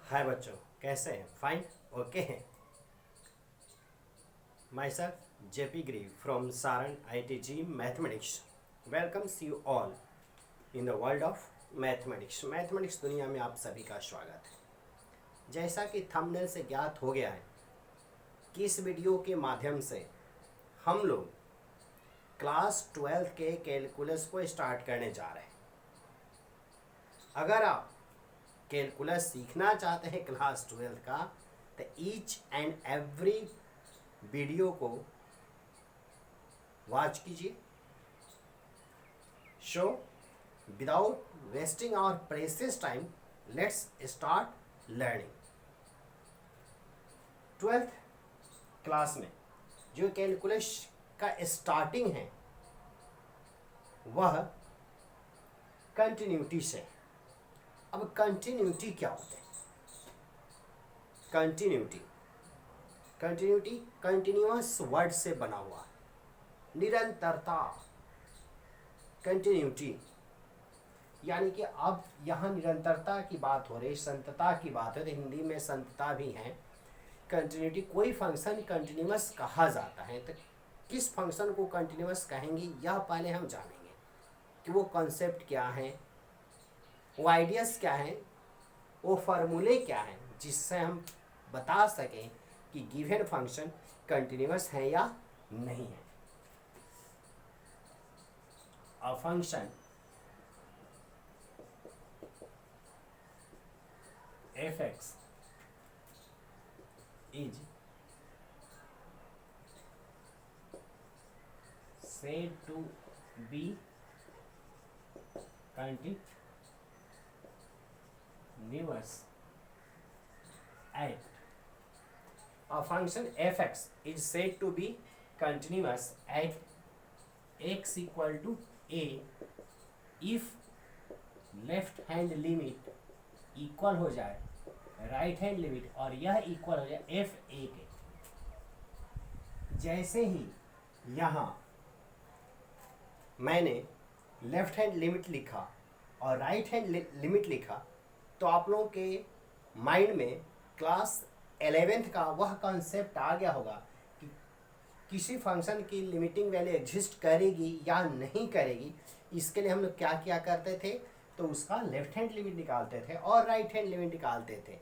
हाय बच्चों, कैसे हैं? फाइन, ओके हैं। माई सेल्फ जेपी ग्री फ्रॉम Saran IIT mathematics welcomes you all in the world of mathematics. Mathematics दुनिया में आप सभी का स्वागत है। जैसा कि थंबनेल से ज्ञात हो गया है कि इस वीडियो के माध्यम से हम लोग क्लास 12 के कैलकुलस को स्टार्ट करने जा रहे हैं। अगर आप कैलकुलस सीखना चाहते हैं क्लास 12 का, तो ईच एंड एवरी वीडियो को वॉच कीजिए। So without wasting our precious time, let's start learning. 12th class में जो कैलकुलस का स्टार्टिंग है वह कंटिन्यूटी से। अब कंटिन्यूटी क्या होता है? कंटिन्यूटी कंटिन्यूअस वर्ड से बना हुआ है। निरंतरता, कंटिन्यूटी यानी कि अब यहाँ निरंतरता की बात हो रही, संतता की बात है, तो हिंदी में संतता भी है। कंटिन्यूटी, कोई फंक्शन कंटिन्यूअस कहा जाता है, तो किस फंक्शन को कंटिन्यूअस कहेंगे यह पहले हम जानेंगे कि वो कॉन्सेप्ट क्या है, वो आइडियाज़ क्या हैं, वो फार्मूले क्या हैं, जिससे हम बता सकें कि गिवन फंक्शन कंटिन्यूअस है या नहीं है। A function f(x) is said to be continuous at a function f(x) is said to be continuous at x equal to a if left hand limit equal हो जाए राइट हैंड लिमिट, और यह equal हो जाए F A के। जैसे ही यहाँ मैंने लेफ्ट हैंड लिमिट लिखा और राइट हैंड लिमिट लिखा, तो आप लोगों के माइंड में क्लास 11th का वह कॉन्सेप्ट आ गया होगा कि किसी फंक्शन की लिमिटिंग वैल्यू एग्जिस्ट करेगी या नहीं करेगी। इसके लिए हम लोग क्या किया करते थे, तो उसका लेफ्ट हैंड लिमिट निकालते थे और राइट हैंड लिमिट निकालते थे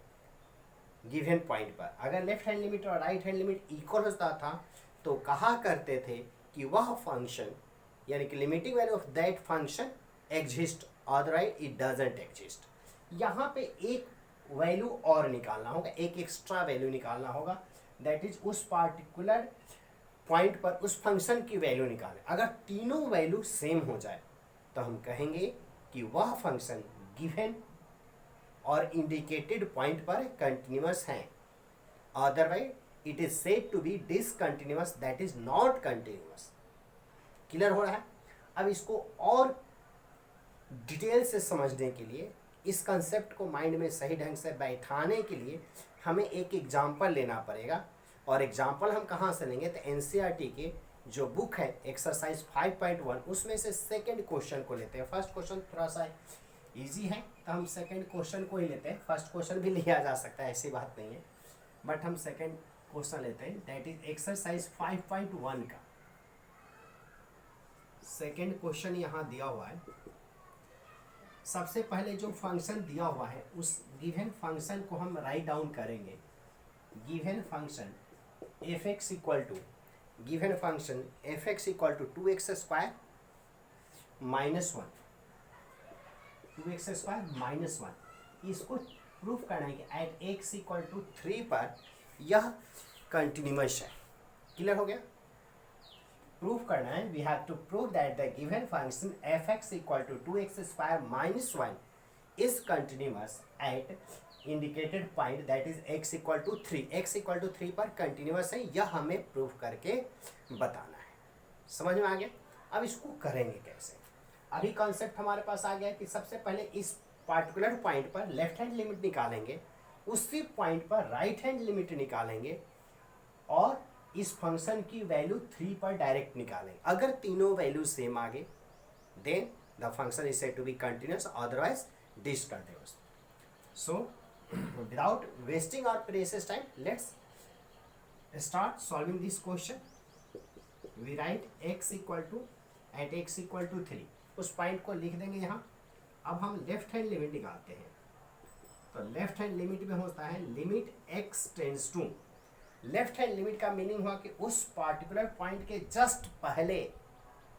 गिवन पॉइंट पर। अगर लेफ्ट हैंड लिमिट और राइट हैंड लिमिट इक्वल होता था तो कहा करते थे कि वह फंक्शन यानी कि limiting value of that function exist, otherwise it doesn't exist. यहाँ पे एक वैल्यू और निकालना होगा, एक एक्स्ट्रा वैल्यू निकालना होगा, दैट इज उस पार्टिकुलर पॉइंट पर उस फंक्शन की वैल्यू निकालें। अगर तीनों वैल्यू सेम हो जाए तो हम कहेंगे कि वह फंक्शन गिवन और इंडिकेटेड पॉइंट पर कंटिन्यूअस है, otherwise it is said to be discontinuous, that is not continuous. Clear हो रहा है? अब इसको और डिटेल से समझने के लिए, इस कंसेप्ट को माइंड में सही ढंग से बैठाने के लिए हमें एक एग्जाम्पल लेना पड़ेगा। और एग्जाम्पल हम कहाँ से लेंगे, तो NCERT के जो बुक है एक्सरसाइज 5.1 उसमें से सेकंड क्वेश्चन को लेते हैं। फर्स्ट क्वेश्चन थोड़ा सा इजी है तो हम सेकंड क्वेश्चन को ही लेते हैं। फर्स्ट क्वेश्चन भी लिया जा सकता है, ऐसी बात नहीं है, बट हम सेकंड क्वेश्चन लेते हैं, दैट इज एक्सरसाइज 5.1 का सेकंड क्वेश्चन यहाँ दिया हुआ है। सबसे पहले जो फंक्शन दिया हुआ है उस गिवन फंक्शन को हम राइट डाउन करेंगे। Given function f(x) equal to given function f(x) equal to 2x square minus 1, 2x square minus 1। इसको प्रूफ करना है कि एट x इक्वल टू 3 पर यह कंटिन्यूअस है। क्लियर हो गया? प्रूफ करना है, we have to prove that the given function f(x) equal to 2x square minus 1 is continuous at indicated point that is x equal to 3। x equal to 3 पर continuous है, यह हमें proof करके बताना है। समझ में आ गया? अब इसको करेंगे कैसे? अभी कॉन्सेप्ट हमारे पास आ गया कि सबसे पहले इस पार्टिकुलर पॉइंट पर लेफ्ट हैंड लिमिट निकालेंगे, उसी पॉइंट पर राइट हैंड लिमिट निकालेंगे और इस फंक्शन की वैल्यू 3 पर डायरेक्ट निकालेंगे। अगर तीनों वैल्यू सेम आ गए then the function is said to be continuous, otherwise discontinuous. So without wasting our precious time, let's start solving this question. We write x equal to at x equal to 3, उस point को लिख देंगे यहाँ. अब हम left hand limit निकालते हैं. तो लेफ्ट हैंड लिमिट में होता है limit x tends to. Left hand limit का मीनिंग हुआ कि उस पार्टिकुलर पॉइंट के जस्ट पहले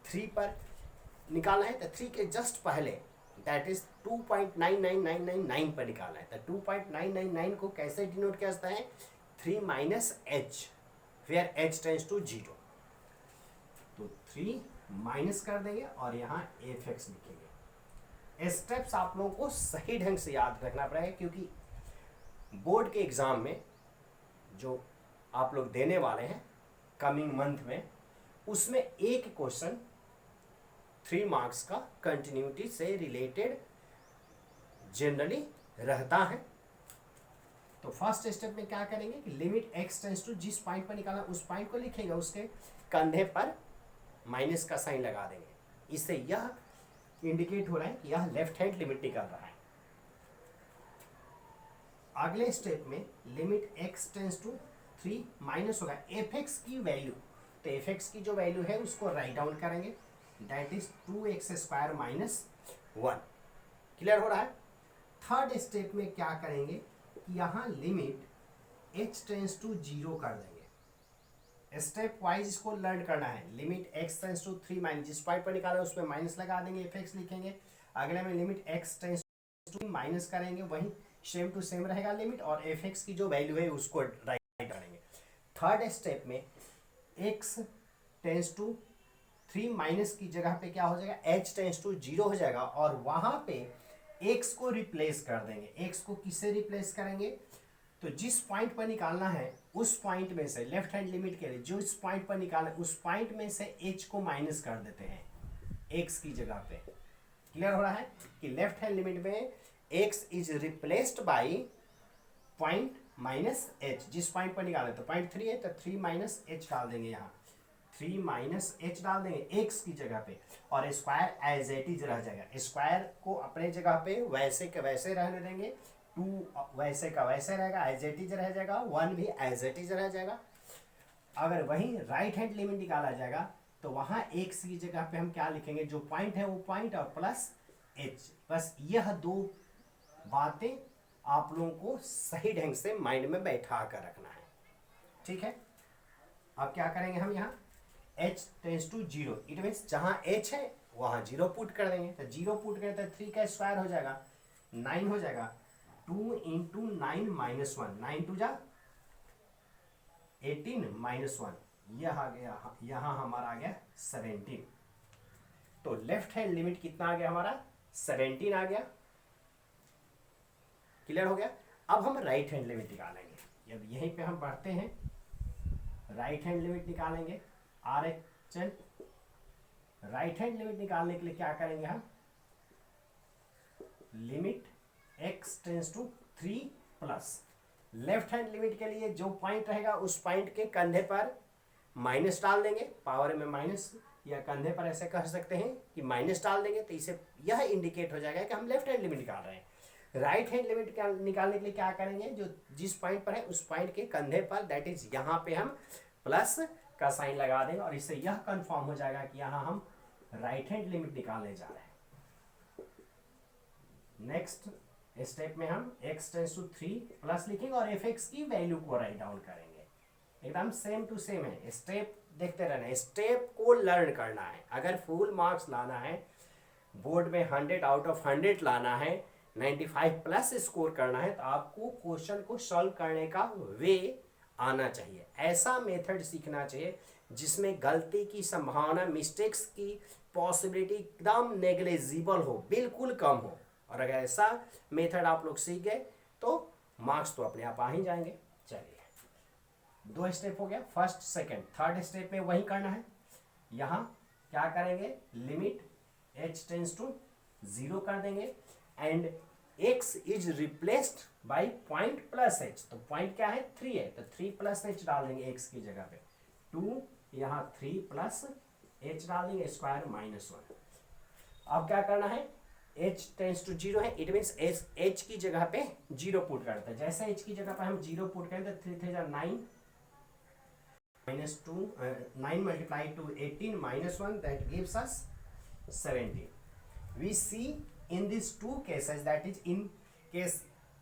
3 पर निकालना है. तो 3 के जस्ट पहले दैट इज 2.99999 पर निकालना है. तो 2.999 को कैसे डिनोट किया जाता है? 3 minus h, where h tends to 0. तो 3 माइनस कर देंगे और यहाँ एफ एक्स लिखेंगे. स्टेप्स आप लोगों को सही ढंग से याद रखना पड़ेगा, क्योंकि बोर्ड के एग्जाम में जो आप लोग देने वाले हैं कमिंग मंथ में, उसमें एक क्वेश्चन 3 मार्क्स का कंटिन्यूटी से रिलेटेड जनरली रहता है. तो फर्स्ट स्टेप में क्या करेंगे कि लिमिट x टेंस टू, जिस पॉइंट पर निकालना उस पॉइंट को लिखेंगे, उसके कंधे पर माइनस का साइन लगा देंगे. इससे यह इंडिकेट हो रहा है कि यह लेफ्ट हैंड लिमिट निकल रहा है. अगले स्टेप में limit x tends to 3 minus होगा एफ एक्स की वैल्यू. तो एफ एक्स की जो वैल्यू है उसको राइट डाउन करेंगे, that is 2x square minus 1. Clear हो रहा है. थर्ड स्टेप में क्या करेंगे कि यहाँ लिमिट h टेंस टू 0 कर देंगे. स्टेप वाइज इसको लर्न करना है. Limit x tends to 3 minus, जिस पॉइंट पर निकाला उसमें माइनस लगा देंगे, एफ एक्स लिखेंगे. अगले में limit x tends to minus करेंगे, वही सेम टू सेम रहेगा लिमिट, और एफ एक्स की जो वैल्यू है उसको राइट करेंगे. थर्ड स्टेप में x टेंस टू 3 माइनस की जगह पे क्या हो जाएगा? h टेंस टू 0 हो जाएगा, और वहां पे x को रिप्लेस कर देंगे. x को किससे रिप्लेस करेंगे? तो जिस पॉइंट पर निकालना है उस पॉइंट में से, लेफ्ट हैंड लिमिट के लिए जो इस पॉइंट पर निकालना है उस पॉइंट में से h को माइनस कर देते हैं x की जगह पे. क्लियर हो रहा है कि लेफ्ट हैंड लिमिट में x is replaced by point minus h. जिस पॉइंट पर निकालना है तो पॉइंट 3 है, तो 3 माइनस h डाल देंगे. यहाँ 3 माइनस एच डाल देंगे x की जगह पे, और स्क्वायर एज इट इज रह जाएगा. स्क्वायर को अपने जगह पे वैसे के वैसे रहने देंगे, 2 वैसे का वैसे रहेगा, एज इट इज रह जाएगा, 1 भी एज इट इज रह जाएगा. अगर वही राइट हैंड लिमिट निकाला जाएगा तो वहाँ x की जगह पे हम क्या लिखेंगे? जो पॉइंट है वो पॉइंट और प्लस h. बस यह 2 बातें आप लोगों को सही ढंग से माइंड में बैठा कर रखना है. ठीक है. अब क्या करेंगे हम? यहाँ h tends to 0, it means जहाँ h है वहाँ 0 पुट कर देंगे. तो 0 पुट करें तो 3 का स्क्वायर हो जाएगा, 9 हो जाएगा. 2 इंटू 9 माइनस 1, 9 टू जा 18 माइनस 1, यह आ गया, यहाँ हमारा आ गया 17. तो लेफ्ट हैंड लिमिट कितना आ गया हमारा? 17 आ गया. क्लियर हो गया. अब हम राइट हैंड लिमिट निकालेंगे. अब यहीं पे हम बढ़ते हैं, राइट हैंड लिमिट निकालेंगे. R H L right hand limit निकालने के लिए क्या करेंगे हम? Limit x tends to 3 plus, left hand limit के लिए जो पॉइंट रहेगा उस पॉइंट के कंधे पर माइनस डाल देंगे, पावर में माइनस, या कंधे पर ऐसे कह सकते हैं कि माइनस डाल देंगे. तो इसे यह इंडिकेट हो जाएगा कि हम लेफ्ट हैंड लिमिट निकाल रहे हैं. राइट हैंड लिमिट निकालने के लिए क्या करेंगे? जो जिस पॉइंट पर है उस पॉइंट के कंधे पर, दैट इज यहाँ पे हम प्लस का साइन लगा देंगे, और इससे यह कंफर्म हो जाएगा कि यहाँ हम राइट हैंड लिमिट निकालने जा रहे हैं. नेक्स्ट स्टेप में हम x टेंस टू 3 प्लस लिखेंगे और एफ एक्स की वैल्यू को राइट डाउन करेंगे. एकदम सेम टू सेम है. स्टेप देखते रहना है, स्टेप को लर्न करना है. अगर फुल मार्क्स लाना है, बोर्ड में 100 आउट ऑफ 100 लाना है, 95 प्लस स्कोर करना है, तो आपको क्वेश्चन को सॉल्व करने का वे आना चाहिए. ऐसा मेथड सीखना चाहिए जिसमें गलती की संभावना, मिस्टेक्स की पॉसिबिलिटी एकदम नेग्लिजिबल हो, बिल्कुल कम हो. और अगर ऐसा मेथड आप लोग सीख गए तो मार्क्स तो अपने आप आ ही जाएंगे. चलिए, 2 स्टेप हो गया, फर्स्ट सेकंड. थर्ड स्टेप में वही करना है. यहाँ क्या करेंगे? लिमिट h टेंस टू 0 कर देंगे, and x is replaced by point plus h. तो पॉइंट क्या है? 3 है, तो 3 प्लस h डाल देंगे x की जगह पे. 2 यहाँ 3 प्लस h डाल देंगे, स्क्वायर माइनस 1. अब क्या करना है? h टेंस टू जीरो है, इट मीन्स h की जगह पे जीरो पुट करते हैं। जैसे h की जगह पे हम जीरो पुट करें तो 3 3 9 -2 9 multiplied to 18 -1 that gives us 17. We see in these two cases, that is in case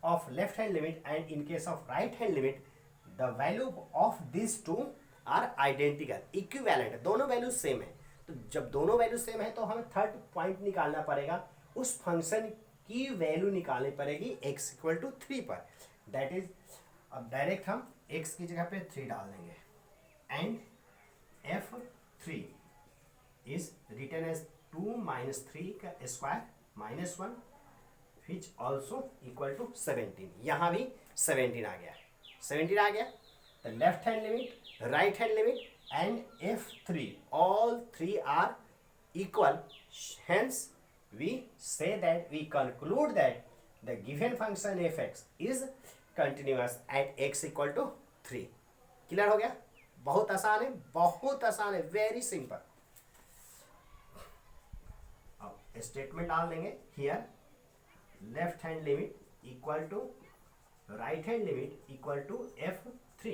of left hand limit and in case of right hand limit, the value of these two are identical, equivalent, दोनों value same है। तो जब दोनों value same है तो हमें third point निकालना पड़ेगा, उस फंक्शन की वैल्यू निकालनी पड़ेगी x इक्वल टू 3 पर। दैट इज, अब डायरेक्ट हम x की जगह पे 3 डाल देंगे and f3 is written as 2 minus 3 का square minus 1 which also equal to 17। यहाँ भी 17 आ गया, 17 आ गया। The left hand limit, right hand limit and f3 all three are equal, hence we say that we conclude that the given function fx is continuous at x equal to 3। Clear हो गया? बहुत आसान है, बहुत आसान है, very simple. अब statement डाल देंगे, here left hand limit equal to right hand limit equal to f3।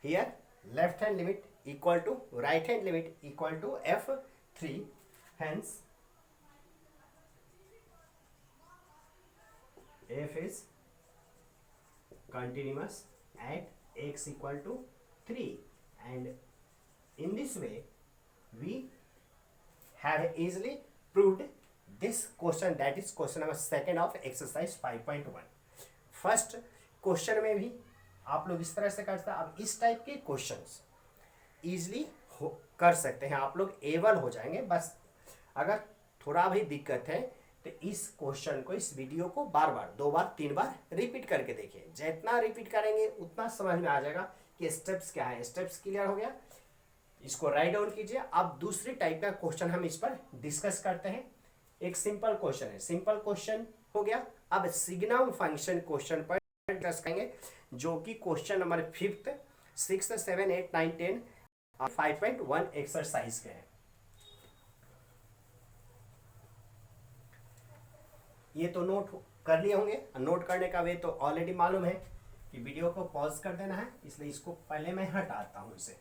Here left hand limit equal to right hand limit equal to f3, hence f is continuous at x equal to 3, and in this way we have easily proved this question, that is question number 2 of exercise 5.1। First question में भी आप लोग इस तरह से करते हैं। अब इस टाइप के क्वेश्चंस इजीली कर सकते हैं, आप लोग एबल हो जाएंगे। बस अगर थोड़ा भी दिक्कत है तो इस क्वेश्चन को, इस वीडियो को बार बार, 2 बार 3 बार रिपीट करके देखिए। जितना रिपीट करेंगे उतना समझ में आ जाएगा कि स्टेप्स क्या है। स्टेप्स क्लियर हो गया, इसको राइट डाउन कीजिए। अब दूसरी टाइप का क्वेश्चन हम इस पर डिस्कस करते हैं। एक सिंपल क्वेश्चन है, सिंपल क्वेश्चन हो गया। अब सिग्नम फंक्शन क्वेश्चन पर डिस्कस करेंगे, जो कि question number 5th 6th 7 8 9 10 5.1 exercise के हैं। ये तो नोट कर लिए होंगे, नोट करने का वे तो ऑलरेडी मालूम है कि वीडियो को पॉज कर देना है, इसलिए इसको पहले मैं हटाता हूँ। इसे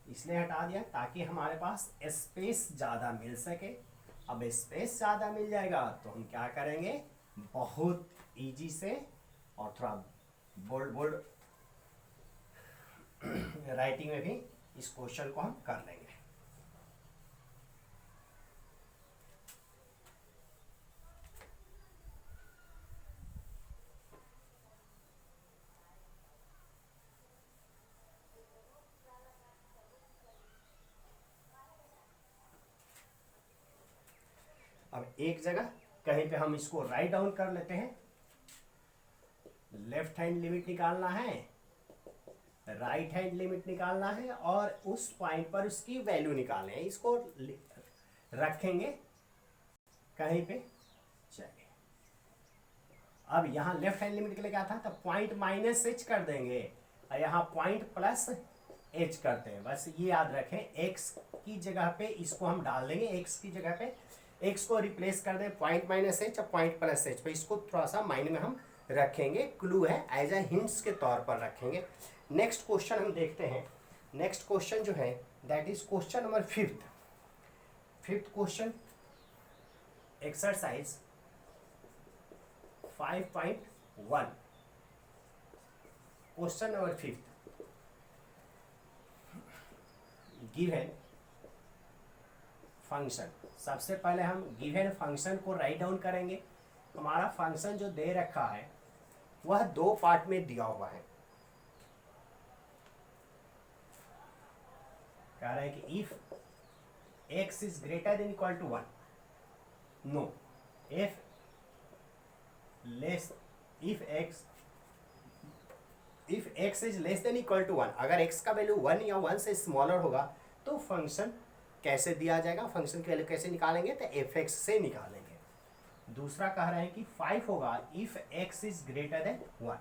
इसलिए हटा दिया ताकि हमारे पास स्पेस ज़्यादा मिल सके। अब स्पेस ज़्यादा मिल जाएगा तो हम क्या करेंगे, बहुत इजी से और थोड़ा बोल्ड बोल्ड राइटिंग में भी इस क्वेश्चन को हम कर लेंगे। अब एक जगह कहीं पे हम इसको राइट डाउन कर लेते हैं। लेफ्ट हैंड लिमिट निकालना है, राइट हैंड लिमिट निकालना है और उस पॉइंट पर उसकी वैल्यू निकालनी है। इसको रखेंगे कहीं पे, चलिए। अब यहाँ लेफ्ट हैंड लिमिट के लिए क्या था, तो पॉइंट माइनस एच कर देंगे और यहाँ पॉइंट प्लस एच करते हैं। बस ये याद रखें, एक्स की जगह पे इसको हम डाल देंगे, एक्स की जगह पे एक्स को रिप्लेस कर दें पॉइंट माइनस एच और पॉइंट प्लस एच पे। इसको थोड़ा सा माइंड में हम रखेंगे, क्लू है, एज ए हिंट्स के तौर पर रखेंगे। नेक्स्ट क्वेश्चन हम देखते हैं। नेक्स्ट क्वेश्चन जो है that is question number 5th question, exercise 5.1। Question number 5th, given function. सबसे पहले हम गिवन फंक्शन को राइट डाउन करेंगे। हमारा फंक्शन जो दे रखा है वह 2 पार्ट में दिया हुआ है। कह रहा है कि if x is greater than equal to 1, no, if x is less than equal to 1, अगर x का वैल्यू 1 या 1 से स्मॉलर होगा तो फंक्शन कैसे दिया जाएगा, फंक्शन की वैल्यू कैसे निकालेंगे, तो fx से निकालेंगे। दूसरा कह रहे हैं कि 5 होगा if x is greater than 1।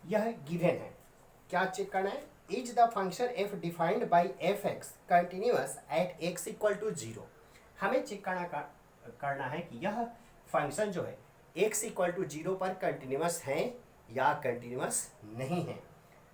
यह गिवन है, क्या चेक करना है, is the function f defined by fx continuous at x equal to 0। हमें चेक करना करना है कि यह फंक्शन जो है x इक्वल टू 0 पर कंटिन्यूस है या कंटिन्यूस नहीं है,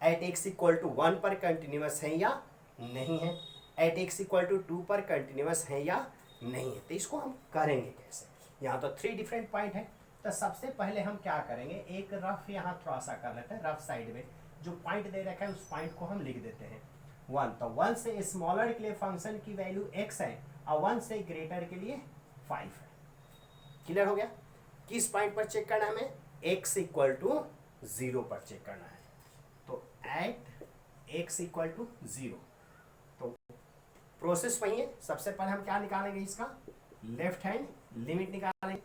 एट x इक्वल टू 1 पर कंटिन्यूस है या नहीं है, एट x इक्वल टू 2 पर कंटिन्यूस है या नहीं है। तो इसको हम करेंगे कैसे, यहाँ तो 3 डिफरेंट पॉइंट है। तो सबसे पहले हम क्या करेंगे, एक रफ यहाँ थोड़ा सा कर लेते हैं, रफ साइड में जो पॉइंट दे रखा है उस पॉइंट को हम लिख देते हैं 1। तो 1 से स्मॉलर के लिए फंक्शन की वैल्यू x है और 1 से ग्रेटर के लिए 5 है। क्लियर हो गया। किस पॉइंट पर चेक करना है हमें, x इक्वल टू 0 पर चेक करना है। तो एट x इक्वल टू 0, तो प्रोसेस वही है। सबसे पहले हम क्या निकालेंगे, इसका लेफ्ट हैंड लिमिट निकालेंगे।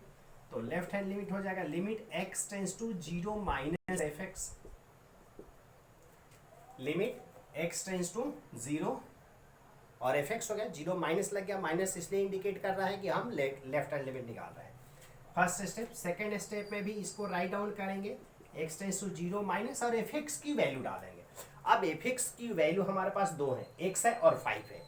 तो लेफ्ट हैंड लिमिट हो जाएगा limit x tends to 0 minus f x, limit x tends to 0 और एफ एक्स हो गया, 0 माइनस लग गया, माइनस इसलिए इंडिकेट कर रहा है कि हम लेफ्ट हैंड लिमिट निकाल रहे हैं। First step. सेकेंड स्टेप में भी इसको राइट डाउन करेंगे, x टेंस टू 0 माइनस और एफ एक्स की वैल्यू डालेंगे। अब एफ एक्स की वैल्यू हमारे पास दो है, x है और 5 है।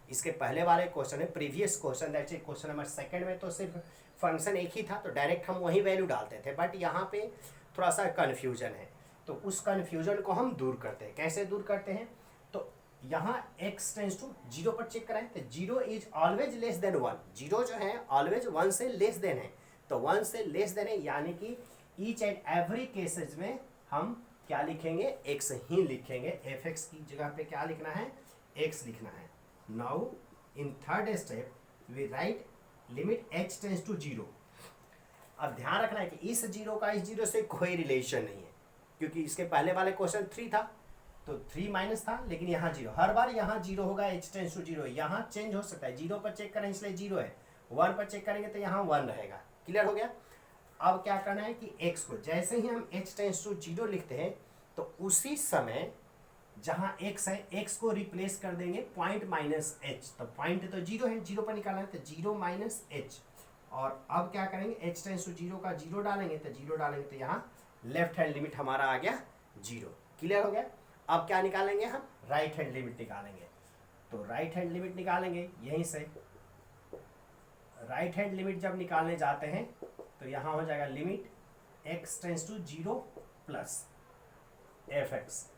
इसके पहले वाले क्वेश्चन है, previous question that is question number second में तो सिर्फ फंक्शन एक ही था, तो डायरेक्ट हम वही वैल्यू डालते थे। बट यहाँ पे थोड़ा सा कन्फ्यूजन है, तो उस कन्फ्यूजन को हम दूर करते हैं। कैसे दूर करते हैं, तो यहाँ x टेंस टू 0 पर चेक कराएं, तो 0 इज ऑलवेज लेस देन 1। 0 जो है ऑलवेज 1 से लेस देन है, तो 1 से लेस देन है, यानी कि ईच एंड एवरी केसेज में हम क्या लिखेंगे, x ही लिखेंगे। एफ एक्स की जगह पे क्या लिखना है, x लिखना है। Now in third step we write limit h tends to 0। अब ध्यान रखना है कि इस 0 का इस 0 से कोई रिलेशन नहीं है, क्योंकि इसके पहले वाले क्वेश्चन 3 था तो 3 माइनस था, लेकिन यहाँ 0, हर बार यहाँ 0 होगा, h टेंस टू 0। यहाँ चेंज हो सकता है, 0 पर चेक करें इसलिए 0 है, 1 पर चेक करेंगे तो यहाँ 1 रहेगा। क्लियर हो गया। अब क्या करना है कि x को जैसे ही हम h टेंस टू 0 लिखते हैं तो उसी समय जहां x है x को रिप्लेस कर देंगे पॉइंट माइनस h। तो पॉइंट तो 0 है, 0 पर निकालना है, तो 0 माइनस h। और अब क्या करेंगे, h टेंस टू 0 का 0 डालेंगे, तो 0 डालेंगे तो यहाँ लेफ्ट हैंड लिमिट हमारा आ गया 0। क्लियर हो गया। अब क्या निकालेंगे हम, राइट हैंड लिमिट निकालेंगे। तो राइट हैंड लिमिट निकालेंगे यहीं से। राइट हैंड लिमिट जब निकालने जाते हैं तो यहाँ हो जाएगा limit x tends to 0 plus f x.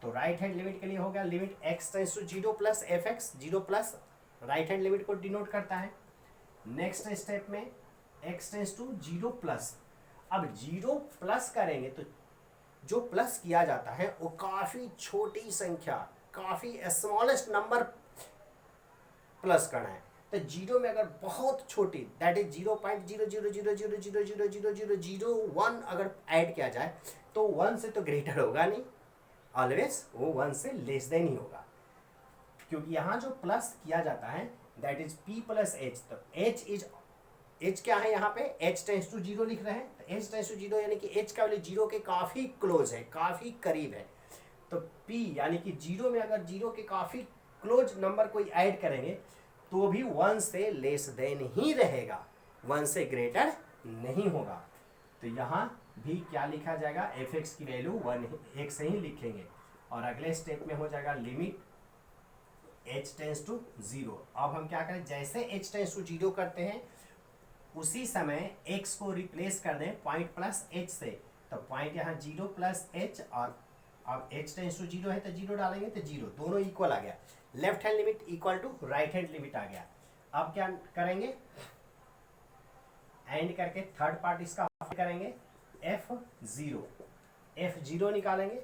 तो राइट हैंड लिमिट के लिए हो गया limit x tends to 0 plus f x. 0 plus right hand limit को डिनोट करता है। नेक्स्ट स्टेप में x टेंस टू 0 प्लस। अब 0 प्लस करेंगे तो जो प्लस किया जाता है वो काफी छोटी संख्या, काफी स्मॉलेस्ट नंबर प्लस करना है। तो 0 में अगर बहुत छोटी दैट इज 0.00000000001 अगर ऐड किया जाए तो 1 से तो ग्रेटर होगा नहीं, ऑलवेज वो 1 से लेस देन ही होगा, क्योंकि यहाँ जो प्लस किया जाता है that is p plus H. तो h क्या है, यहाँ पे h टेंस टू 0 लिख रहे हैं, तो h टेंस टू 0 यानी कि h का वैल्यू 0 के काफी क्लोज है, काफी करीब है। तो p यानी कि 0 में अगर 0 के काफी क्लोज नंबर कोई ऐड करेंगे तो भी 1 से लेस देन ही रहेगा, 1 से ग्रेटर नहीं होगा। तो यहाँ भी क्या लिखा जाएगा, एफ एक्स की वैल्यू 1 ही लिखेंगे। और अगले स्टेप में हो जाएगा लिमिट h टेंस टू 0। अब हम क्या करें, जैसे h टेंस टू 0 करते हैं उसी समय x को रिप्लेस कर दें पॉइंट प्लस h से। तो पॉइंट यहाँ 0 प्लस h, और अब h टेंस टू 0 है तो 0 डालेंगे तो 0, दोनों इक्वल आ गया। Left hand limit equal to right hand limit आ गया। अब क्या करेंगे, एंड करके थर्ड पार्ट इसका करेंगे f0 निकालेंगे।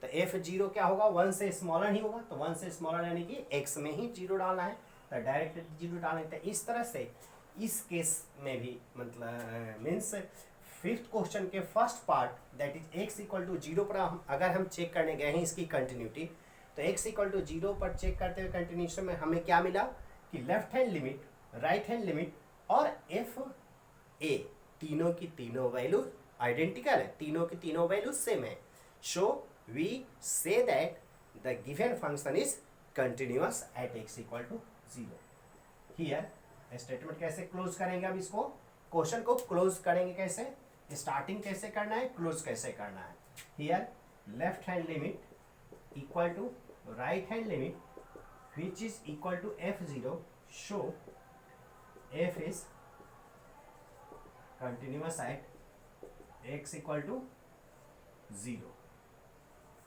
तो f0 क्या होगा, 1 से स्मॉलर ही होगा, तो 1 से स्मॉलर यानी कि x में ही 0 डालना है, तो डायरेक्ट 0 डालेंगे। तो इस तरह से इस केस में भी मतलब मीन्स फिफ्थ क्वेश्चन के first part that is x equal to 0 पर अगर हम चेक करने गए हैं इसकी कंटिन्यूटी, तो x इक्वल टू 0 पर चेक करते हुए कंटिन्यूशन में हमें क्या मिला कि left hand limit, right hand limit और एफ ए तीनों की तीनों वैल्यू आइडेंटिकल है, तीनों की तीनों वैल्यू सेम है। सो वी से that the given function is continuous at x equal to 0। Here statement कैसे क्लोज करेंगे, अब इसको क्वेश्चन को क्लोज करेंगे कैसे, स्टार्टिंग कैसे करना है, क्लोज कैसे करना है। Here left hand limit equal to right hand limit which is equal to f0, so f is continuous at x equal to 0।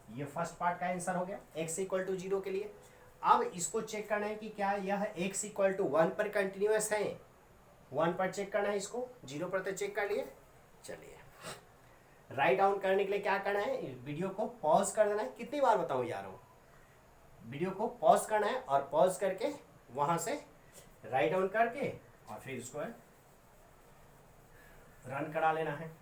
ये फर्स्ट पार्ट का आंसर हो गया x इक्वल टू 0 के लिए। अब इसको चेक करना है कि क्या यह x इक्वल टू 1 पर कंटिन्यूअस है। 1 पर चेक करना है, इसको 0 पर तो चेक कर लिए। चलिए राइट डाउन करने के लिए क्या करना है, वीडियो को पॉज कर देना है। कितनी बार बताऊं यारों, वीडियो को पॉज करना है और पॉज करके वहां से राइट डाउन करके और फिर इसको रन करा लेना है।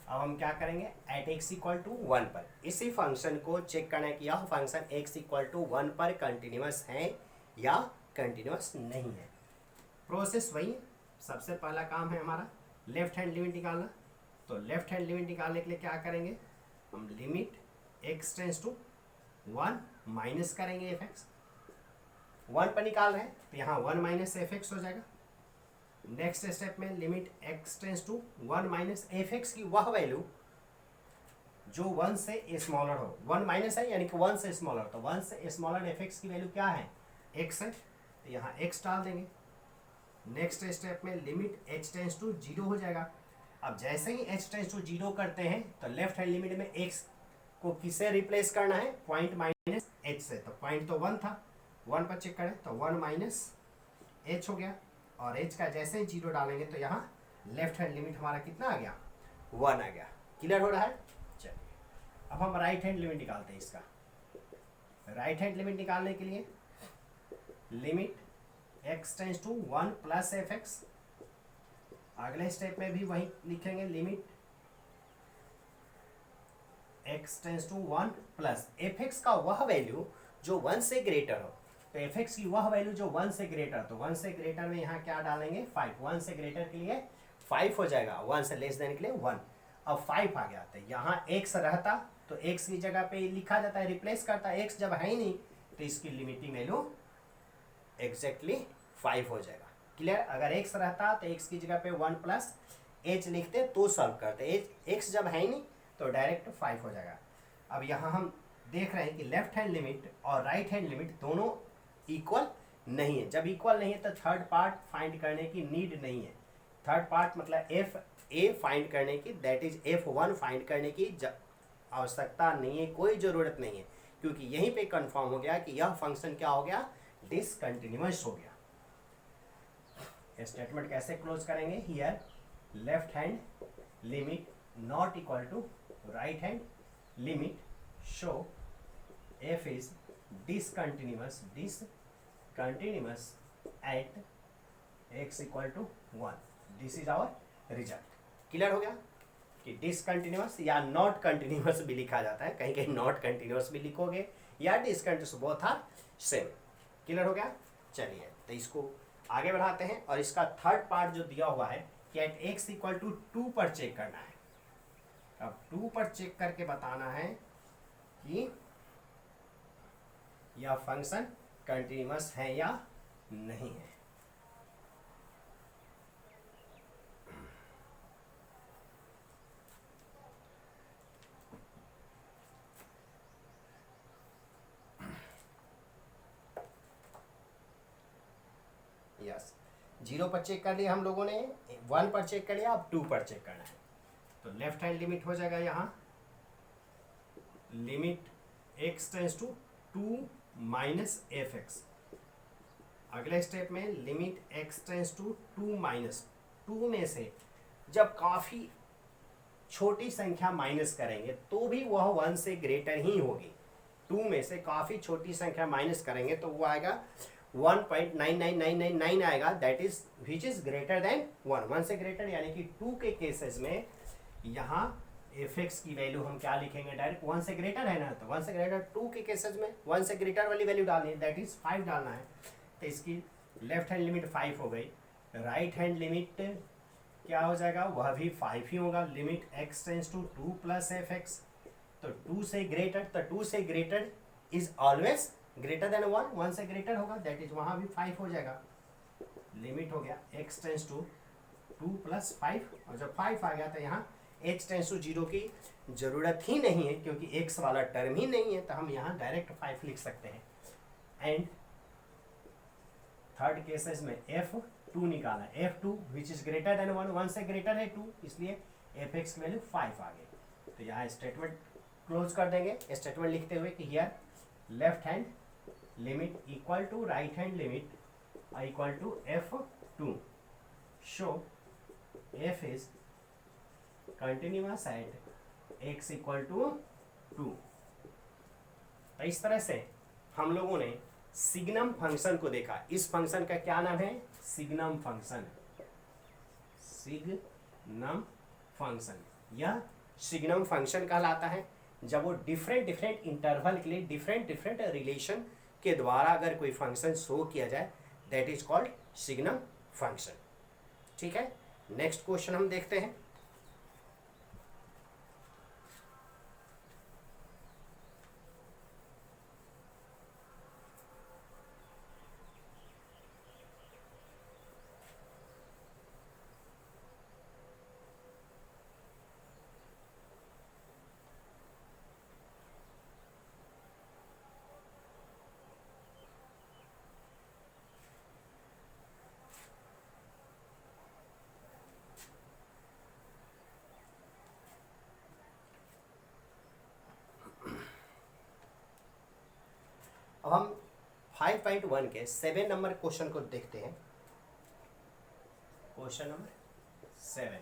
अब हम क्या करेंगे, एट एक्स इक्वल टू 1 पर इसी फंक्शन को चेक करना है कि यह फंक्शन एक्स इक्वल टू 1 पर कंटिन्यूअस है या कंटिन्यूअस नहीं है। प्रोसेस वही है, सबसे पहला काम है हमारा लेफ्ट हैंड लिमिट निकालना। तो लेफ्ट हैंड लिमिट निकालने के लिए क्या करेंगे, हम limit x tends to 1 minus करेंगे एफ एक्स। 1 पर निकाल रहे हैं तो यहाँ 1 माइनस एफ एक्स हो जाएगा। नेक्स्ट स्टेप में limit x tends to 1 minus f x की वह वैल्यू जो 1 से स्मॉलर हो। 1 माइनस है यानी कि 1 से स्मॉलर, तो 1 से स्मॉलर एफ एक्स की वैल्यू क्या है, x है, तो यहाँ x डाल देंगे। नेक्स्ट स्टेप में लिमिट h टेंस टू 0 हो जाएगा। अब जैसे ही h टेंस टू 0 करते हैं तो लेफ्ट हैंड लिमिट में x को किससे रिप्लेस करना है, पॉइंट माइनस h से। तो पॉइंट तो 1 था, 1 पर चेक करें तो 1 माइनस h हो गया और h का जैसे ही 0 डालेंगे तो यहाँ लेफ्ट हैंड लिमिट हमारा कितना आ गया, 1 आ गया। क्लियर हो रहा है। चलिए अब हम राइट हैंड लिमिट निकालते हैं इसका। राइट हैंड लिमिट निकालने के लिए limit x tends to 1 plus f x. अगले स्टेप में भी वही लिखेंगे, limit x tends to 1 plus f x का वह वैल्यू जो 1 से ग्रेटर हो। तो एफ एक्स की वह वैल्यू जो 1 से ग्रेटर, तो 1 से ग्रेटर में यहाँ क्या डालेंगे, 5। 1 से ग्रेटर के लिए 5 हो जाएगा, 1 से लेस देन के लिए 1। अब 5 आ गया, तो यहाँ x रहता तो x की जगह पे लिखा जाता है, रिप्लेस करता है। x जब है ही नहीं तो इसकी लिमिटिंग वैल्यू एग्जैक्टली 5 हो जाएगा। क्लियर। अगर x रहता तो x की जगह पे 1 प्लस h लिखते तो सॉल्व करते, x जब है ही नहीं तो डायरेक्ट 5 हो जाएगा। अब यहाँ हम देख रहे हैं कि लेफ्ट हैंड लिमिट और राइट हैंड लिमिट दोनों इक्वल नहीं है। जब इक्वल नहीं है तो थर्ड पार्ट फाइंड करने की नीड नहीं है। थर्ड पार्ट मतलब एफ ए फाइंड करने की, दैट इज F1 फाइंड करने की आवश्यकता नहीं है, कोई ज़रूरत नहीं है, क्योंकि यहीं पे कंफर्म हो गया कि यह फंक्शन क्या हो गया, डिसकंटिन्यूअस हो गया। स्टेटमेंट कैसे क्लोज करेंगे, here left hand limit not equal to right hand limit, so f is discontinuous at x equal to 1। This is our result. Clear हो गया कि डिसकंटिन्यूअस या नॉट कंटिन्यूअस भी लिखा जाता है, कहीं कहीं नॉट कंटिन्यूअस भी लिखोगे या discontinuous, both are same. Clear हो गया। चलिए तो इसको आगे बढ़ाते हैं और इसका थर्ड पार्ट जो दिया हुआ है कि एट x इक्वल टू 2 पर चेक करना है। अब 2 पर चेक करके बताना है कि यह फंक्शन कंटिन्यूअस है या नहीं है। यस, 0 पर चेक कर लिया हम लोगों ने, 1 पर चेक कर लिया, अब 2 पर चेक करना है। तो लेफ्ट हैंड लिमिट हो जाएगा यहाँ limit x tends to 2 minus f x. अगले स्टेप में limit x tends to 2 minus 2 में से जब काफ़ी छोटी संख्या माइनस करेंगे तो भी वह 1 से ग्रेटर ही होगी। 2 में से काफ़ी छोटी संख्या माइनस करेंगे तो वो आएगा 1.99999 आएगा, that is which is greater than 1 से ग्रेटर, यानी कि 2 के केसेस में यहाँ एफ एक्स की वैल्यू हम क्या लिखेंगे, डायरेक्ट 1 से ग्रेटर है ना, तो 1 से ग्रेटर। 2 के केसेस में 1 से ग्रेटर वाली वैल्यू डालनी है, दैट इज 5 डालना है। तो इसकी लेफ्ट हैंड लिमिट 5 हो गई। राइट हैंड लिमिट क्या हो जाएगा, वह भी 5 ही होगा। Limit x tends to 2 plus f x, तो 2 से ग्रेटर, तो 2 से greater is always greater than 1, 1 से ग्रेटर होगा, दैट इज वहाँ भी 5 हो जाएगा। लिमिट हो गया x टेंस टू 2 + 5, और जब 5 आ गया तो यहाँ h टेंस टू 0 की ज़रूरत ही नहीं है क्योंकि x वाला टर्म ही नहीं है, तो हम यहाँ डायरेक्ट 5 लिख सकते हैं। एंड थर्ड केसेस में f2 निकाला, f2 which is greater than 1, 1 से ग्रेटर है 2, इसलिए fx की वैल्यू 5 आ गई। तो यहाँ स्टेटमेंट क्लोज कर देंगे स्टेटमेंट लिखते हुए कि here left hand limit equal to right hand limit equal to f2, so f is continuous at x equal to 2। तो इस तरह से हम लोगों ने सिग्नम फंक्शन को देखा। इस फंक्शन का क्या नाम है? Signum function. सिग्नम फंक्शन, यह सिग्नम फंक्शन कहलाता है जब वो डिफरेंट डिफरेंट इंटरवल के लिए डिफरेंट डिफरेंट रिलेशन के द्वारा अगर कोई फंक्शन शो किया जाए, that is called signum function. ठीक है, नेक्स्ट क्वेश्चन हम देखते हैं। अब हम 5.1 के 7 नंबर क्वेश्चन को देखते हैं। Question number 7,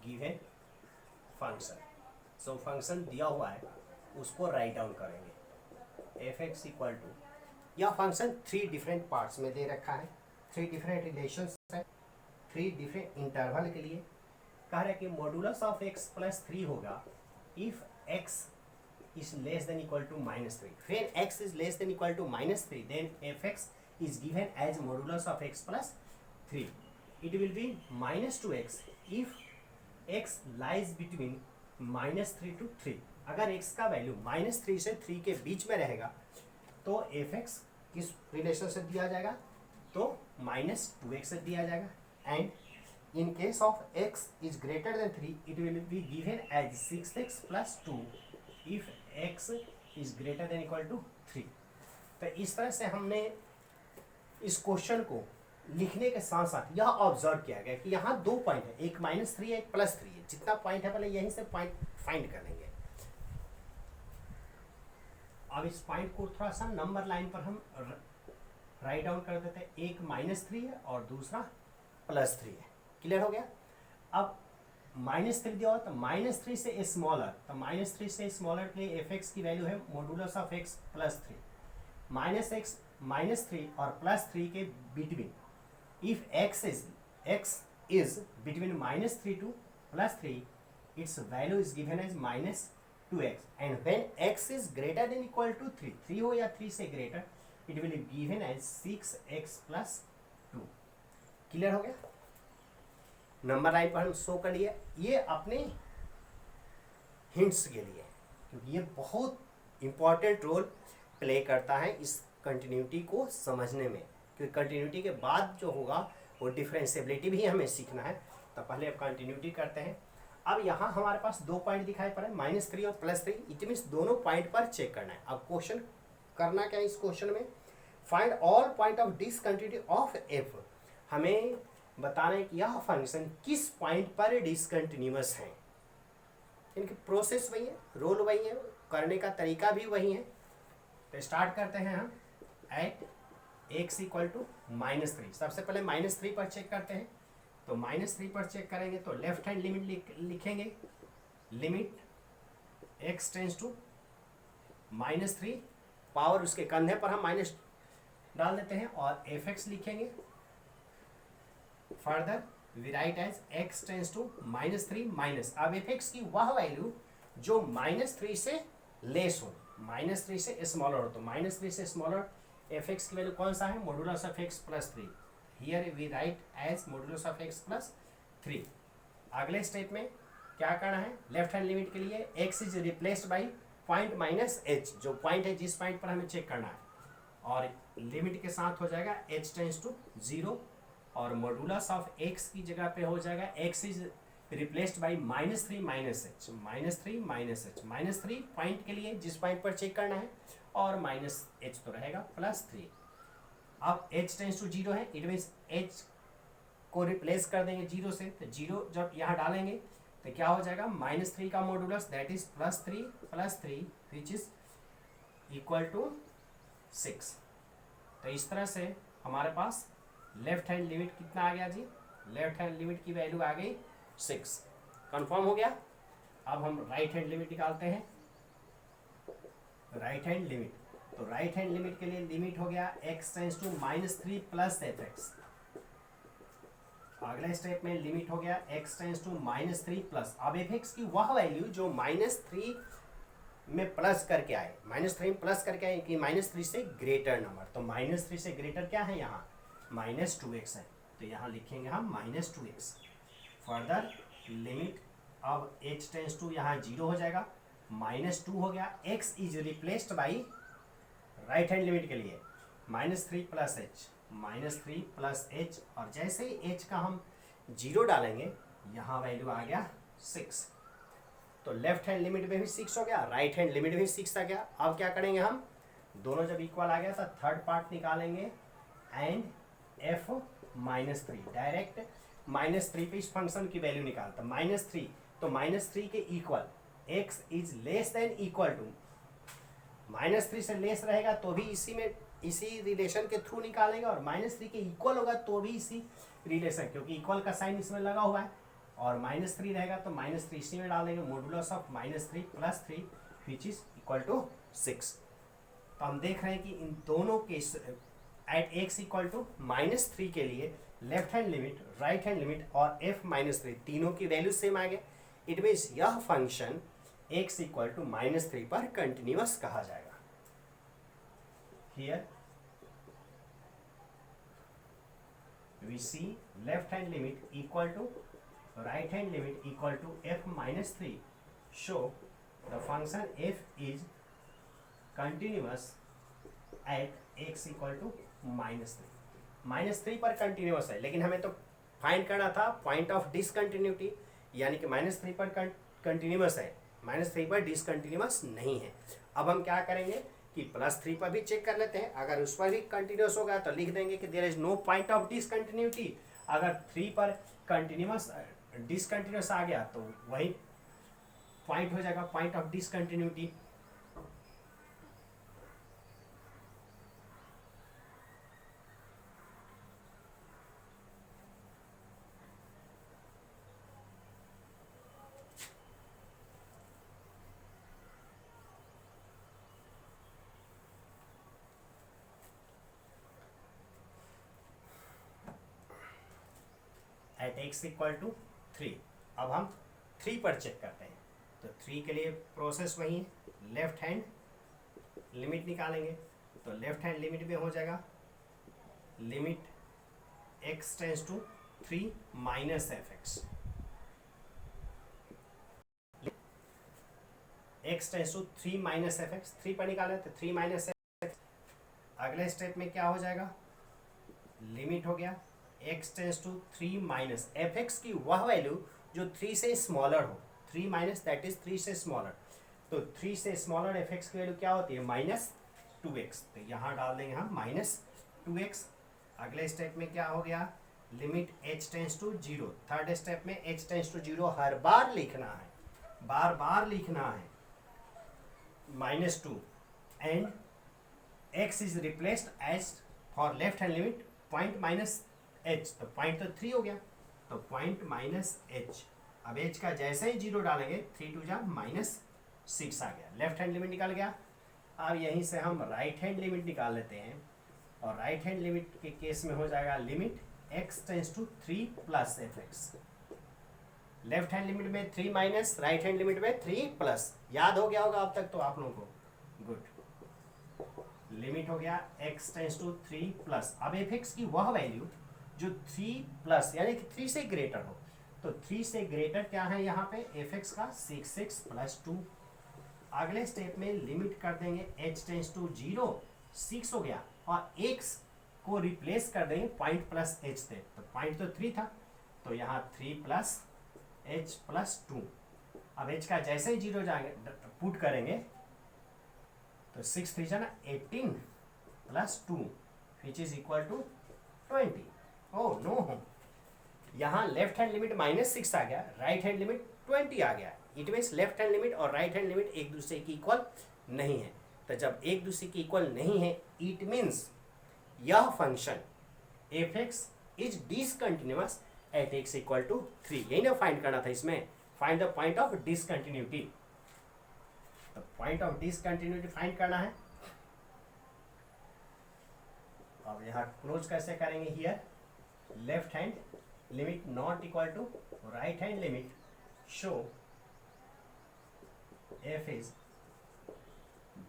given function. So function दिया हुआ है, उसको राइट डाउन करेंगे। f(x) इक्वल टू, यह फंक्शन 3 डिफरेंट पार्ट्स में दे रखा है, 3 डिफरेंट रिलेशंस है, 3 डिफरेंट इंटरवल के लिए। कह रहा है कि मॉडुलस ऑफ x + 3 होगा if x is less than equal to -3. When x is less than equal to -3, then fx is given as modulus of x plus 3. It will be -2x if x lies between -3 to 3. अगर x का value -3 से 3 के बीच में रहेगा तो fx किस relation से दिया जाएगा? तो -2x से दिया जाएगा। And in case of x is greater than 3, it will be given as 6x plus 2 if x is greater than equal to 3। तो इस तरह से हमने इस क्वेश्चन को लिखने के साथ साथ यह ऑब्जर्व किया गया कि यहाँ 2 पॉइंट है, एक -3 है, एक +3 है। जितना पॉइंट है पहले यहीं से पॉइंट फाइंड कर लेंगे। अब इस पॉइंट को थोड़ा सा नंबर लाइन पर हम राइट डाउन कर देते हैं। एक -3 है और दूसरा +3 है। क्लियर हो गया? अब -3 दिया हुआ तो -3 से स्मॉलर, तो -3 से स्मॉलर के लिए fx की वैल्यू है मॉडुलस ऑफ x + 3। -3 और +3 के between, if x is between -3 to +3, its value is given as -2x, and when x is greater than equal to 3 हो या 3 से greater, it will be given as 6x plus 2। Clear हो गया? Number line पर हम show कर लिए। ये अपने हिंट्स के लिए, क्योंकि ये बहुत इंपॉर्टेंट रोल प्ले करता है इस कंटिन्यूटी को समझने में, क्योंकि कंटिन्यूटी के बाद जो होगा वो डिफरेंशिएबिलिटी भी हमें सीखना है। तो पहले अब कंटिन्यूटी करते हैं। अब यहाँ हमारे पास 2 पॉइंट दिखाई पड़े, -3 और +3। इट मीन्स दोनों पॉइंट पर चेक करना है। अब क्वेश्चन करना क्या है इस क्वेश्चन में? Find all point of discontinuity of f। हमें बताना है कि यह फंक्शन किस पॉइंट पर डिसकंटिन्यूअस है। इनकी प्रोसेस वही है, रोल वही है, करने का तरीका भी वही है। तो स्टार्ट करते हैं हम एट x इक्वल टू -3। सबसे पहले -3 पर चेक करते हैं। तो -3 पर चेक करेंगे तो लेफ्ट हैंड लिमिट लिखेंगे, limit x tends to -3, power उसके कंधे पर हम माइनस डाल देते हैं और fx लिखेंगे। Further we write as x tends to -3 minus, अब fx की वह वैल्यू जो -3 से लेस हो, -3 से स्मॉलर हो। तो -3 से स्मॉलर fx की वैल्यू कौन सा है? Modulus of x plus 3। Here we write as modulus of x plus 3। अगले स्टेप में क्या करना है? लेफ्ट हैंड लिमिट के लिए x is replaced by point -h, जो पॉइंट है जिस पॉइंट पर हमें चेक करना है, और लिमिट के साथ हो जाएगा h टेंस टू 0 और मॉडुलस ऑफ x की जगह पे हो जाएगा x is replaced by -3 -h -3 point के लिए जिस पॉइंट पर चेक करना है और -h तो रहेगा +3। अब h टेंस टू 0 है, इट मीन्स h को रिप्लेस कर देंगे 0 से, तो 0 जब यहाँ डालेंगे तो क्या हो जाएगा -3 का modulus that is +3 which is equal to 6। तो इस तरह से हमारे पास लेफ्ट हैंड लिमिट कितना आ गया जी, लेफ्ट हैंड लिमिट की वैल्यू आ गई 6। कंफर्म हो गया। अब हम राइट हैंड लिमिट निकालते हैं। राइट हैंड लिमिट, तो राइट हैंड लिमिट के लिए लिमिट हो गया x tends to -3 plus fx। अगले स्टेप में लिमिट हो गया x टेंस टू -3 प्लस, अब fx की वह वैल्यू जो -3 में प्लस करके आए, -3 में प्लस करके आए कि -3 से ग्रेटर नंबर, तो -3 से ग्रेटर क्या है यहाँ -2x है, तो यहाँ लिखेंगे हम -2x। फर्दर लिमिट अब h टेंस टू यहाँ 0 हो जाएगा, -2 हो गया, x is replaced by right hand limit के लिए -3 प्लस h और जैसे ही h का हम 0 डालेंगे यहाँ वैल्यू आ गया 6। तो लेफ्ट हैंड लिमिट में भी 6 हो गया, राइट हैंड लिमिट भी 6 आ गया। अब क्या करेंगे हम, दोनों जब इक्वल आ गया तो थर्ड पार्ट निकालेंगे एंड f -3 डायरेक्ट -3 पे इस फंक्शन की वैल्यू निकालता, -3 तो -3 के equal x is less than equal to, -3 से लेस रहेगा तो भी इसी रिलेशन के थ्रू निकालेंगे और -3 के इक्वल होगा तो भी इसी रिलेशन, क्योंकि इक्वल का साइन इसमें लगा हुआ है और -3 रहेगा तो -3 इसी में डालेंगे, modulus of -3 plus 3 which is equal to 6। तो हम देख रहे हैं कि इन दोनों case at x equal to -3 के लिए left hand limit, right hand limit और f -3 तीनों की वैल्यू सेम आ गए। इट मीन्स यह फंक्शन x इक्वल टू -3 पर कंटिन्यूअस कहा जाएगा। Here we see left hand limit equal to right hand limit equal to f -3, show the function f is continuous at x equal to -3 पर continuous है, लेकिन हमें तो फाइंड करना था पॉइंट ऑफ डिसकंटिन्यूटी, यानी कि -3 पर कंटिन्यूअस है, -3 पर डिसकंटिन्यूअस नहीं है। अब हम क्या करेंगे कि +3 पर भी चेक कर लेते हैं, अगर उस पर भी कंटिन्यूअस होगा तो लिख देंगे कि there is no point of discontinuity. अगर 3 पर कंटिन्यूअस डिसकंटिन्यूअस आ गया तो वही पॉइंट हो जाएगा point of discontinuity. At x equal to 3। अब हम 3 पर चेक करते हैं, तो 3 के लिए प्रोसेस वही है, लेफ्ट हैंड लिमिट निकालेंगे, तो लेफ्ट हैंड लिमिट में हो जाएगा limit x tends to 3 minus fx, x tends to 3 minus fx, 3 पर निकाले तो 3 माइनस fx। अगले स्टेप में क्या हो जाएगा, लिमिट हो गया x tends to 3 minus fx की वह वैल्यू जो 3 से स्मॉलर हो, 3 माइनस दैट इज 3 से स्मॉलर, तो 3 से स्मॉलर fx की वैल्यू क्या होती है -2x, तो यहाँ डाल देंगे हम -2x। अगले स्टेप में क्या हो गया, limit h tends to 0, third step में h टेंस टू 0 हर बार लिखना है, बार बार लिखना है -2 and x is replaced as for left hand limit point minus h, तो पॉइंट तो 3 हो गया, तो पॉइंट -h। अब h का जैसे ही 0 डालेंगे 3 2 जा -6 आ गया, लेफ्ट हैंड लिमिट निकल गया। अब यहीं से हम राइट हैंड लिमिट निकाल लेते हैं, और राइट हैंड लिमिट के केस में हो जाएगा limit x tends to 3 plus fx। Left hand limit में 3 माइनस, राइट हैंड लिमिट में 3 प्लस, याद हो गया होगा अब तक तो आप लोगों को, गुड। लिमिट हो गया x टेंस टू 3 प्लस, अब fx की वह वैल्यू जो 3 प्लस यानी कि 3 से ग्रेटर हो, तो 3 से ग्रेटर क्या है यहाँ पे fx का 6 प्लस 2। अगले स्टेप में लिमिट कर देंगे h टेंस टू 0 6 हो गया, और x को रिप्लेस कर देंगे पॉइंट प्लस h से, तो पॉइंट तो 3 था, तो यहाँ 3 प्लस h प्लस 2। अब h का जैसे ही 0 जाएंगे पुट करेंगे तो 6 3 जा ना 18 plus 2 which is equal to 20। Oh no, यहाँ लेफ्ट हैंड लिमिट -6 आ गया, राइट हैंड लिमिट 20 आ गया। It means left hand limit और राइट हैंड लिमिट एक दूसरे की इक्वल नहीं है। तो जब एक दूसरे की इक्वल नहीं है, इट मीन्स यह function f x is discontinuous at x equal to 3। यही ना फाइंड करना था इसमें, find the point of discontinuity. तो पॉइंट ऑफ डिसकंटिन्यूटी फाइंड करना है। अब यहाँ क्लोज कैसे करेंगे, here left hand limit not equal to right hand limit, so f is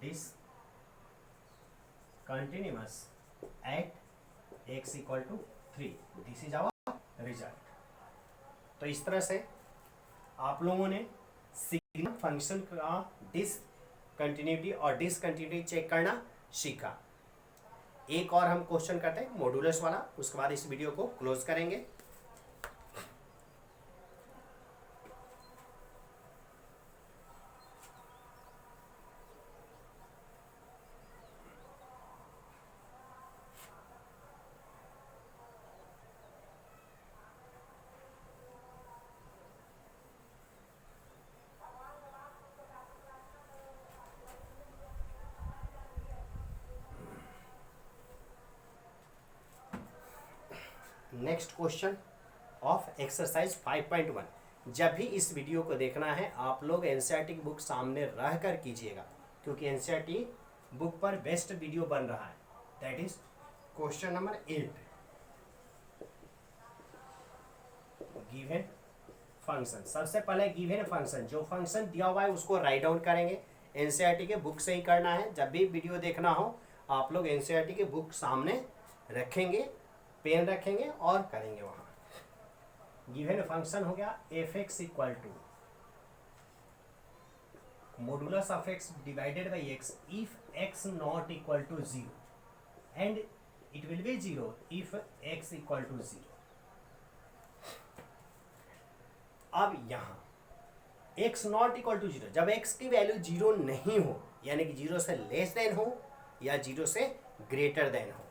discontinuous at x equal to 3। This is our result. तो इस तरह से आप लोगों ने सिग्मा फंक्शन का डिसकंटिन्यूटी और डिसकंटिन्यूटी चेक करना सीखा। एक और हम क्वेश्चन करते हैं मॉड्यूलस वाला, उसके बाद इस वीडियो को क्लोज करेंगे। Next question of exercise 5.1। जब भी इस वीडियो को देखना है आप लोग एनसीईआरटी की बुक सामने रह कर कीजिएगा, क्योंकि एनसीईआरटी बुक पर बेस्ट वीडियो बन रहा है। That is question number 8, given function. सबसे पहले गिवन फंक्शन, जो फंक्शन दिया हुआ है उसको राइट डाउन करेंगे। एनसीईआरटी के बुक से ही करना है। जब भी वीडियो देखना हो आप लोग एनसीईआरटी के बुक सामने रखेंगे, पेन रखेंगे और करेंगे। वहां गिवन फंक्शन हो गया f x equal to modulus of x divided by x if x not equal to 0 and it will be 0 if x equal to 0। अब यहां एक्स नॉट इक्वल टू 0, जब एक्स की वैल्यू 0 नहीं हो, यानी कि 0 से लेस देन हो या 0 से ग्रेटर देन हो,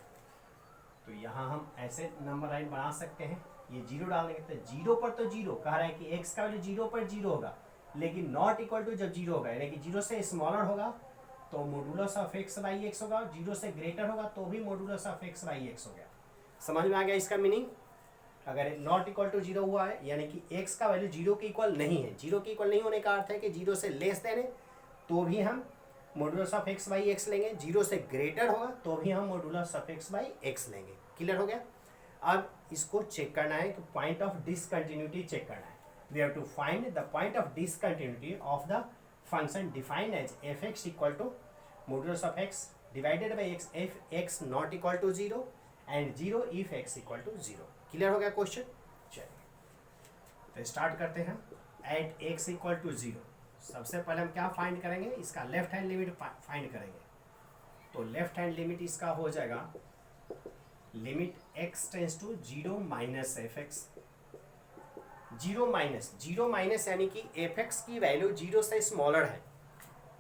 तो यहाँ हम ऐसे नंबर लाइन बना सकते हैं। ये 0 डालने के, तो 0 पर तो 0 कह रहा है कि x का वैल्यू 0 पर 0 होगा, लेकिन नॉट इक्वल टू जब 0 होगा यानी कि 0 से स्मॉलर होगा तो modulus of x by x होगा, 0 से ग्रेटर होगा तो भी modulus of x by x हो गया। समझ में आ गया इसका मीनिंग? अगर नॉट इक्वल टू 0 हुआ है यानी कि x का वैल्यू 0 के इक्वल नहीं है, 0 के इक्वल नहीं होने का अर्थ है कि 0 से लेस देन है तो भी हम modulus of x by x लेंगे, 0 से ग्रेटर होगा तो भी हम modulus of x by x लेंगे। क्लियर हो गया? अब इसको चेक करना है कि पॉइंट ऑफ डिसकंटिन्यूटी चेक करना है। We have to find the point of discontinuity of the function defined as f x equal to modulus of x divided by x if x not equal to 0 and 0 if x equal to 0। Clear हो गया question? चलिए तो start करते हैं। Eight x equal to 0, सबसे पहले हम क्या फाइंड करेंगे? इसका लेफ्ट हैंड लिमिट फाइंड करेंगे। तो लेफ्ट हैंड लिमिट इसका हो जाएगा limit x tends to 0 minus f x. 0 minus यानी कि एफ एक्स की वैल्यू 0 से स्मॉलर है,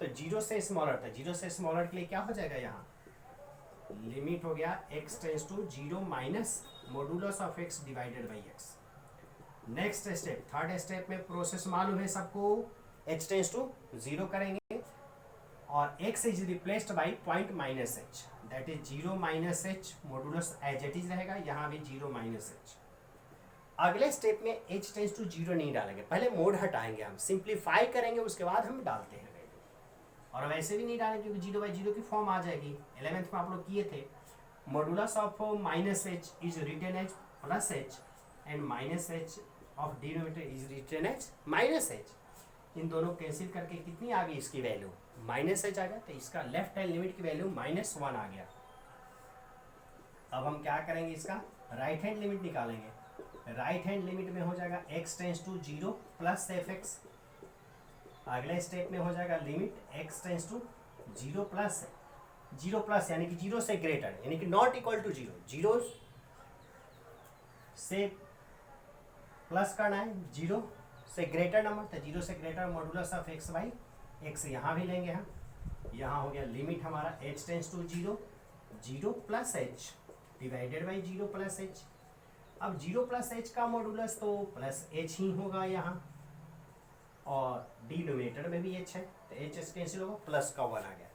तो 0 से स्मॉलर था, 0 से स्मॉलर के लिए क्या हो जाएगा? यहाँ लिमिट हो गया x tends to 0 minus modulus of x divided by x। Next step, third step में प्रोसेस मालूम है सबको, h टेंस टू 0 करेंगे और x is replaced by point minus h, that is 0 minus h, modulus as it is रहेगा, यहाँ भी 0 minus h। अगले स्टेप में h टेंस टू 0 नहीं डालेंगे, पहले मोड हटाएंगे, हम सिंप्लीफाई करेंगे उसके बाद हम डालते हैं वैल्यू, और वैसे भी नहीं डालेंगे क्योंकि 0 बाई 0 की फॉर्म आ जाएगी। 11th में आप लोग किए थे। Modulus of minus h is written as plus h and minus h of denominator is written as minus h। इन दोनों कैंसिल करके कितनी आ गई इसकी वैल्यू? माइनस h आ गया, तो इसका लेफ्ट हैंड लिमिट की वैल्यू -1 आ गया। अब हम क्या करेंगे? इसका राइट हैंड लिमिट निकालेंगे। राइट हैंड लिमिट में हो जाएगा x tends to 0 plus f x. अगले स्टेप में हो जाएगा limit x tends to 0 plus zero plus यानी कि जीरो से ग्रेटर यानी कि not equal to zero, zero से प्लस करना है, जीरो से ग्रेटर नंबर, तो जीरो से greater modulus of x by x यहाँ भी लेंगे हम। यहाँ हो गया लिमिट हमारा h tends to zero, zero plus h divided by zero plus h. अब जीरो प्लस एच का मॉडुलस तो प्लस एच ही होगा यहाँ, और डिनोमिनेटर में भी एच है तो एच एच कैंसिल होगा, प्लस का वन आ गया।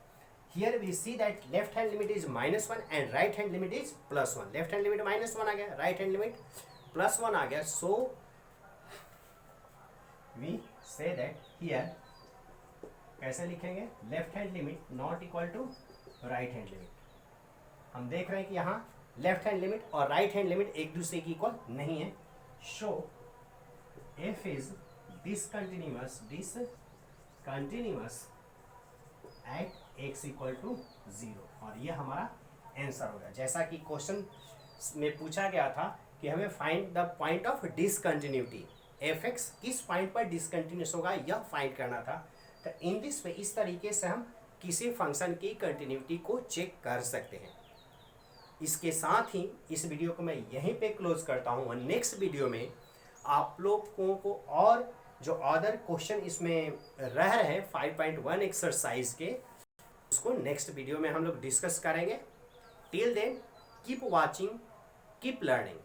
Here we see that left hand limit is -1 and right hand limit is +1। Left hand limit -1 आ गया, राइट हैंड लिमिट +1 आ गया। सो वी से दैट हियर कैसे लिखेंगे, left hand limit not equal to right hand limit. हम देख रहे हैं कि यहाँ लेफ्ट हैंड लिमिट और राइट हैंड लिमिट एक दूसरे की इक्वल नहीं है। So f is discontinuous at x equal to 0, और ये हमारा आंसर हो गया। जैसा कि क्वेश्चन में पूछा गया था कि हमें find the point of discontinuity, F x किस पॉइंट पर डिसकंटिन्यूस होगा यह फाइंड करना था। तो इन दिस वे इस तरीके से हम किसी फंक्शन की कंटिन्यूटी को चेक कर सकते हैं। इसके साथ ही इस वीडियो को मैं यहीं पे क्लोज करता हूँ, और नेक्स्ट वीडियो में आप लोगों को और जो अदर क्वेश्चन इसमें रह रहे हैं 5.1 एक्सरसाइज के, उसको नेक्स्ट वीडियो में हम लोग डिस्कस करेंगे। Till then keep watching, keep learning.